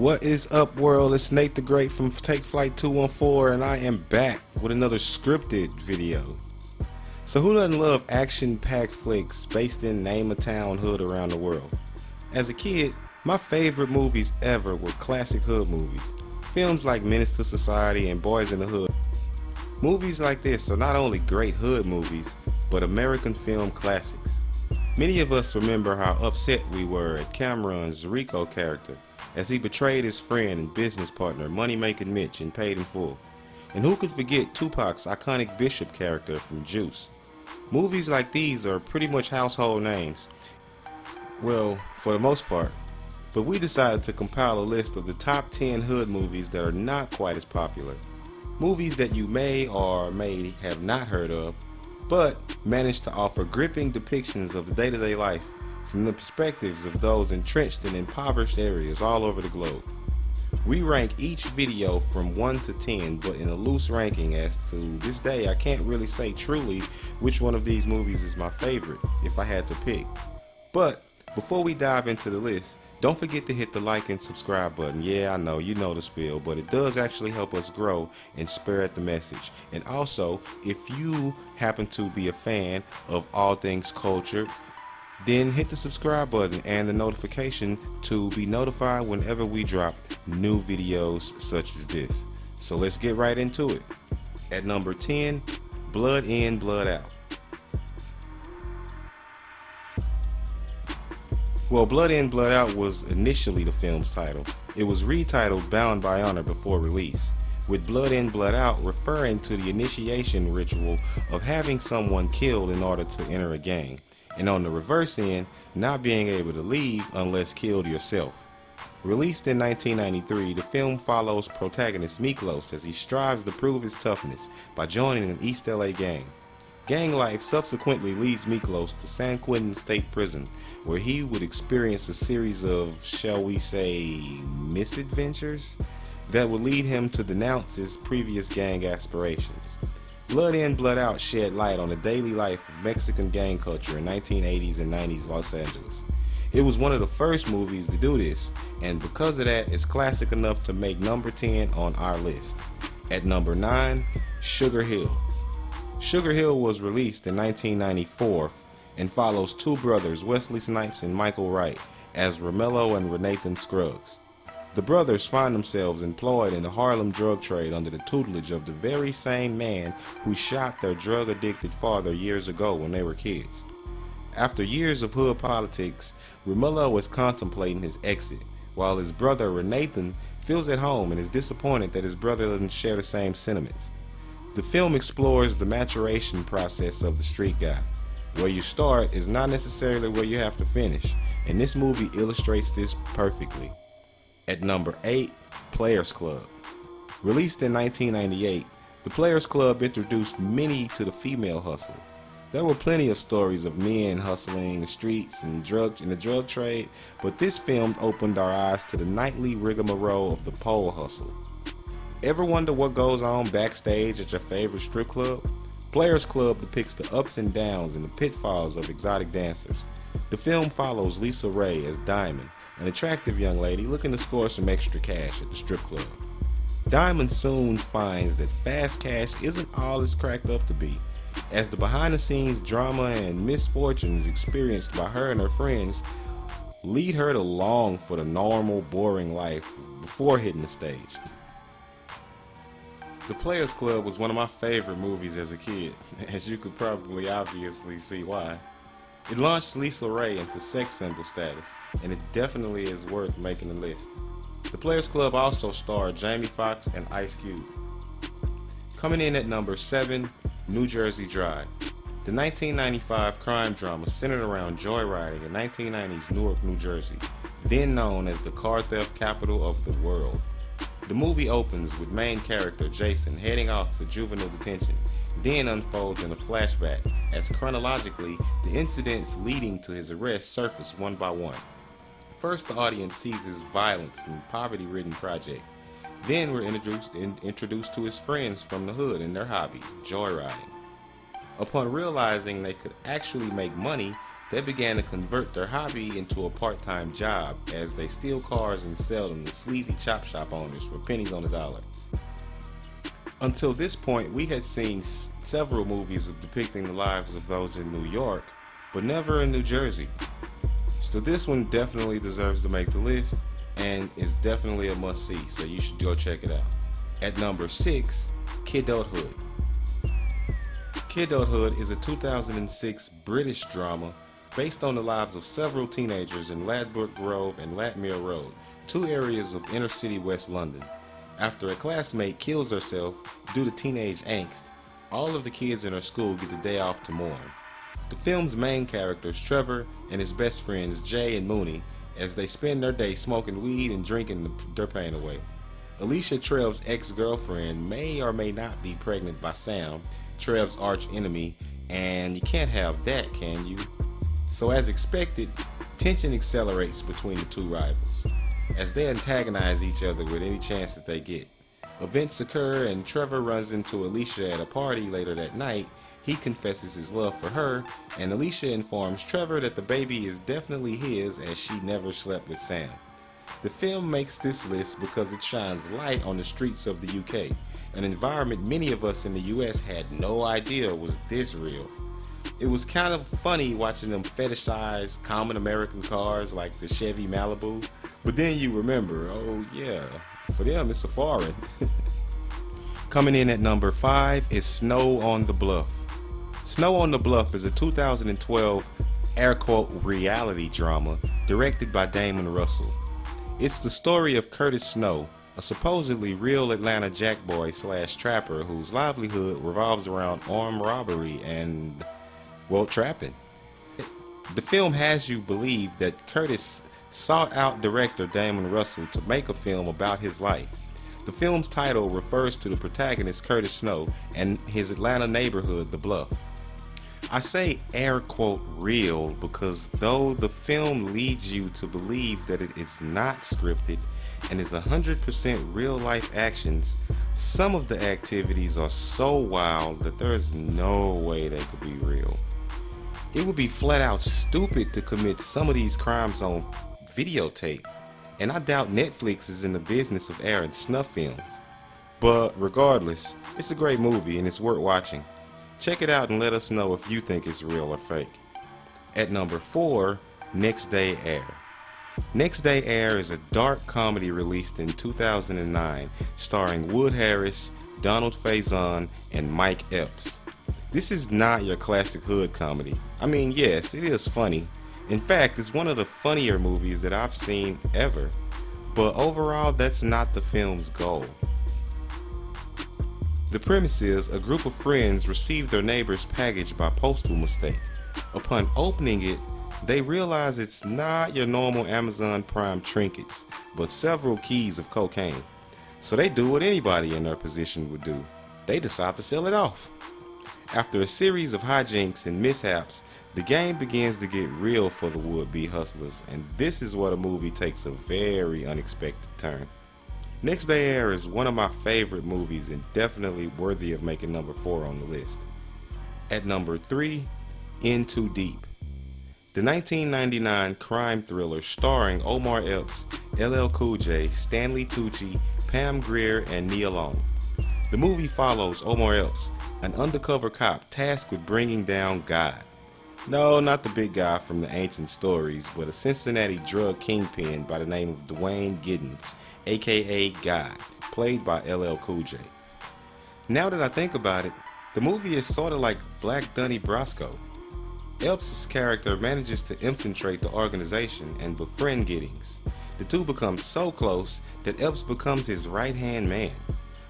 What is up, world? It's Nate the Great from Take Flight 214, and I am back with another scripted video. So who doesn't love action-packed flicks based in name-a-town hood around the world? As a kid, my favorite movies ever were classic hood movies. Films like Menace to Society and Boys in the Hood. Movies like this are not only great hood movies, but American film classics. Many of us remember how upset we were at Camron's Rico character as he betrayed his friend and business partner Money-Making Mitch in Paid in Full. And who could forget Tupac's iconic Bishop character from Juice? Movies like these are pretty much household names. Well, for the most part. But we decided to compile a list of the top 10 hood movies that are not quite as popular. Movies that you may or may have not heard of, but managed to offer gripping depictions of the day-to-day life from the perspectives of those entrenched in impoverished areas all over the globe. We rank each video from 1 to 10, but in a loose ranking. As to this day, I can't really say truly which one of these movies is my favorite if I had to pick. But before we dive into the list, don't forget to hit the like and subscribe button. Yeah, I know, you know the spiel, but it does actually help us grow and spread the message. And also, if you happen to be a fan of all things culture, then hit the subscribe button and the notification to be notified whenever we drop new videos such as this. So let's get right into it. At number 10, Blood In, Blood Out. Well, Blood In, Blood Out was initially the film's title. It was retitled Bound by Honor before release, with Blood In, Blood Out referring to the initiation ritual of having someone killed in order to enter a gang, and on the reverse end, not being able to leave unless killed yourself. Released in 1993, the film follows protagonist Miklos as he strives to prove his toughness by joining an East LA gang. Gang life subsequently leads Miklos to San Quentin State Prison, where he would experience a series of, shall we say, misadventures that would lead him to denounce his previous gang aspirations. Blood In, Blood Out shed light on the daily life of Mexican gang culture in 1980s and 90s Los Angeles. It was one of the first movies to do this, and because of that, it's classic enough to make number 10 on our list. At number 9, Sugar Hill. Sugar Hill was released in 1994 and follows two brothers, Wesley Snipes and Michael Wright, as Romello and Renathan Scruggs. The brothers find themselves employed in the Harlem drug trade under the tutelage of the very same man who shot their drug-addicted father years ago when they were kids. After years of hood politics, Romello is contemplating his exit, while his brother Renathan feels at home and is disappointed that his brother doesn't share the same sentiments. The film explores the maturation process of the street guy. Where you start is not necessarily where you have to finish, and this movie illustrates this perfectly. At number 8, Players Club. Released in 1998, the Players Club introduced many to the female hustle. There were plenty of stories of men hustling the streets and in the drug trade, but this film opened our eyes to the nightly rigmarole of the pole hustle. Ever wonder what goes on backstage at your favorite strip club? Players Club depicts the ups and downs and the pitfalls of exotic dancers. The film follows Lisa Ray as Diamond, an attractive young lady looking to score some extra cash at the strip club. Diamond soon finds that fast cash isn't all it's cracked up to be, as the behind-the-scenes drama and misfortunes experienced by her and her friends lead her to long for the normal, boring life before hitting the stage. The Players Club was one of my favorite movies as a kid, as you could probably obviously see why. It launched Lisa Ray into sex symbol status, and it definitely is worth making the list. The Players Club also starred Jamie Foxx and Ice Cube. Coming in at number 7, New Jersey Drive. The 1995 crime drama centered around joyriding in 1990s Newark, New Jersey, then known as the car theft capital of the world. The movie opens with main character Jason heading off to juvenile detention, then unfolds in a flashback as chronologically the incidents leading to his arrest surface one by one. First, the audience sees his violence and poverty-ridden project. Then we're introduced to his friends from the hood and their hobby, joyriding. Upon realizing they could actually make money, they began to convert their hobby into a part-time job as they steal cars and sell them to sleazy chop shop owners for pennies on the dollar. Until this point, we had seen several movies depicting the lives of those in New York, but never in New Jersey. So this one definitely deserves to make the list and is definitely a must-see, so you should go check it out. At number 6, Kidulthood. Kidulthood is a 2006 British drama based on the lives of several teenagers in Ladbroke Grove and Latmere Road, two areas of inner-city West London. After a classmate kills herself due to teenage angst, all of the kids in her school get the day off to mourn. The film's main characters, Trevor and his best friends, Jay and Mooney, as they spend their day smoking weed and drinking their pain away. Alicia, Trev's ex-girlfriend, may or may not be pregnant by Sam, Trev's arch enemy, and you can't have that, can you? So as expected, tension accelerates between the two rivals, as they antagonize each other with any chance that they get. Events occur and Trevor runs into Alicia at a party later that night. He confesses his love for her, and Alicia informs Trevor that the baby is definitely his as she never slept with Sam. The film makes this list because it shines light on the streets of the UK, an environment many of us in the US had no idea was this real. It was kind of funny watching them fetishize common American cars like the Chevy Malibu, but then you remember, oh yeah, for them it's a foreign. Coming in at number 5 is Snow on the Bluff. Snow on the Bluff is a 2012 air quote reality drama directed by Damon Russell. It's the story of Curtis Snow, a supposedly real Atlanta jackboy / trapper whose livelihood revolves around armed robbery and, well, trapping. The film has you believe that Curtis sought out director Damon Russell to make a film about his life. The film's title refers to the protagonist Curtis Snow and his Atlanta neighborhood, The Bluff. I say air quote real because though the film leads you to believe that it is not scripted and is 100% real life actions, some of the activities are so wild that there is no way they could be real. It would be flat out stupid to commit some of these crimes on videotape, and I doubt Netflix is in the business of airing snuff films. But regardless, it's a great movie and it's worth watching. Check it out and let us know if you think it's real or fake. At number 4, Next Day Air. Next Day Air is a dark comedy released in 2009 starring Wood Harris, Donald Faison, and Mike Epps. This is not your classic hood comedy. I mean, yes, it is funny. In fact, it's one of the funnier movies that I've seen ever. But overall, that's not the film's goal. The premise is a group of friends receive their neighbor's package by postal mistake. Upon opening it, they realize it's not your normal Amazon Prime trinkets, but several keys of cocaine. So they do what anybody in their position would do. They decide to sell it off. After a series of hijinks and mishaps, the game begins to get real for the would-be hustlers, and this is where the movie takes a very unexpected turn. Next Day Air is one of my favorite movies and definitely worthy of making number 4 on the list. At number 3, In Too Deep. The 1999 crime thriller starring Omar Epps, LL Cool J, Stanley Tucci, Pam Grier, and Nia Long. The movie follows Omar Epps, an undercover cop tasked with bringing down God. No, not the big guy from the ancient stories, but a Cincinnati drug kingpin by the name of Dwayne Giddens, aka God, played by LL Cool J. Now that I think about it, the movie is sort of like Black Donnie Brasco. Epps' character manages to infiltrate the organization and befriend Giddens. The two become so close that Epps becomes his right-hand man.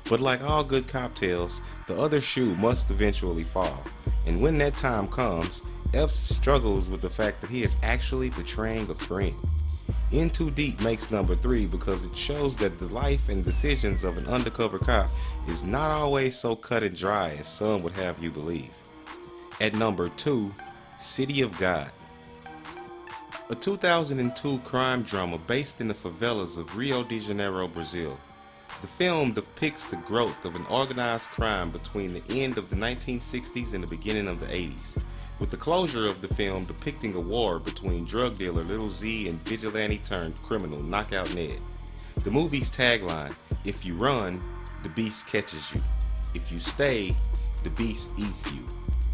But like all good cop tales, the other shoe must eventually fall. And when that time comes, Epps struggles with the fact that he is actually betraying a friend. In Too Deep makes number 3 because it shows that the life and decisions of an undercover cop is not always so cut and dry as some would have you believe. At number 2, City of God. A 2002 crime drama based in the favelas of Rio de Janeiro, Brazil. The film depicts the growth of an organized crime between the end of the 1960s and the beginning of the 80s. with the closure of the film depicting a war between drug dealer Little Z and vigilante turned criminal Knockout Ned. The movie's tagline, "If you run, the beast catches you. If you stay, the beast eats you,"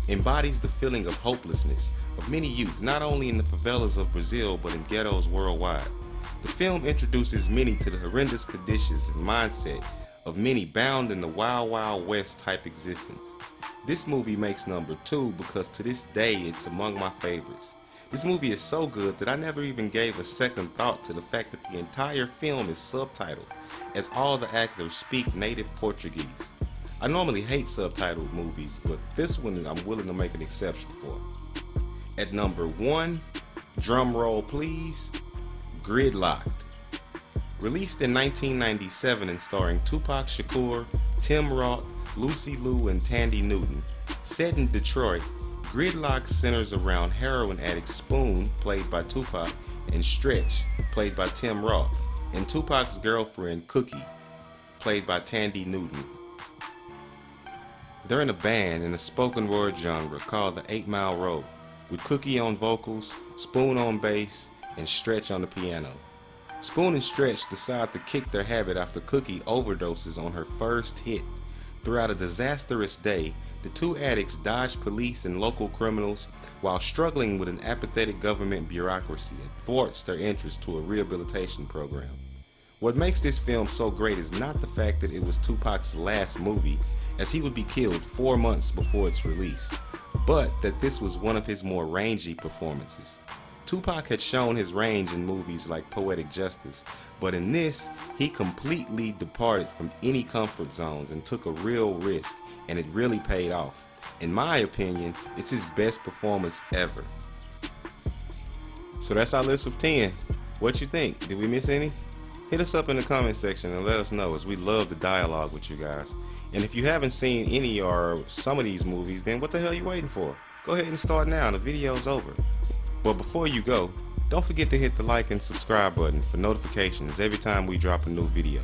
embodies the feeling of hopelessness of many youth, not only in the favelas of Brazil but in ghettos worldwide. The film introduces many to the horrendous conditions and mindset of many bound in the Wild Wild West type existence. This movie makes number 2 because to this day it's among my favorites. This movie is so good that I never even gave a second thought to the fact that the entire film is subtitled, as all the actors speak native Portuguese. I normally hate subtitled movies, but this one I'm willing to make an exception for. At number 1, drum roll please, Gridlocked. Released in 1997 and starring Tupac Shakur, Tim Roth, Lucy Liu, and Tandy Newton. Set in Detroit, Gridlocked centers around heroin addict Spoon, played by Tupac, and Stretch, played by Tim Roth, and Tupac's girlfriend Cookie, played by Tandy Newton. They're in a band in a spoken word genre called the 8 Mile Road, with Cookie on vocals, Spoon on bass, and Stretch on the piano. Spoon and Stretch decide to kick their habit after Cookie overdoses on her first hit. Throughout a disastrous day, the two addicts dodge police and local criminals while struggling with an apathetic government bureaucracy that thwarts their entrance to a rehabilitation program. What makes this film so great is not the fact that it was Tupac's last movie, as he would be killed 4 months before its release, but that this was one of his more rangy performances. Tupac had shown his range in movies like Poetic Justice, but in this, he completely departed from any comfort zones and took a real risk, and it really paid off. In my opinion, it's his best performance ever. So that's our list of 10. What you think? Did we miss any? Hit us up in the comment section and let us know, as we love the dialogue with you guys. And if you haven't seen any or some of these movies, then what the hell are you waiting for? Go ahead and start now, the video's over. But before you go, don't forget to hit the like and subscribe button for notifications every time we drop a new video.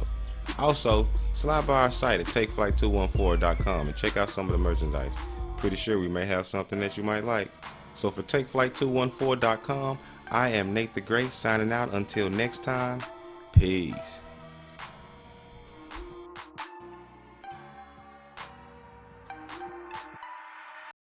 Also, slide by our site at takeflight214.com and check out some of the merchandise. Pretty sure we may have something that you might like. So for takeflight214.com, I am Nate the Great signing out until next time. Peace.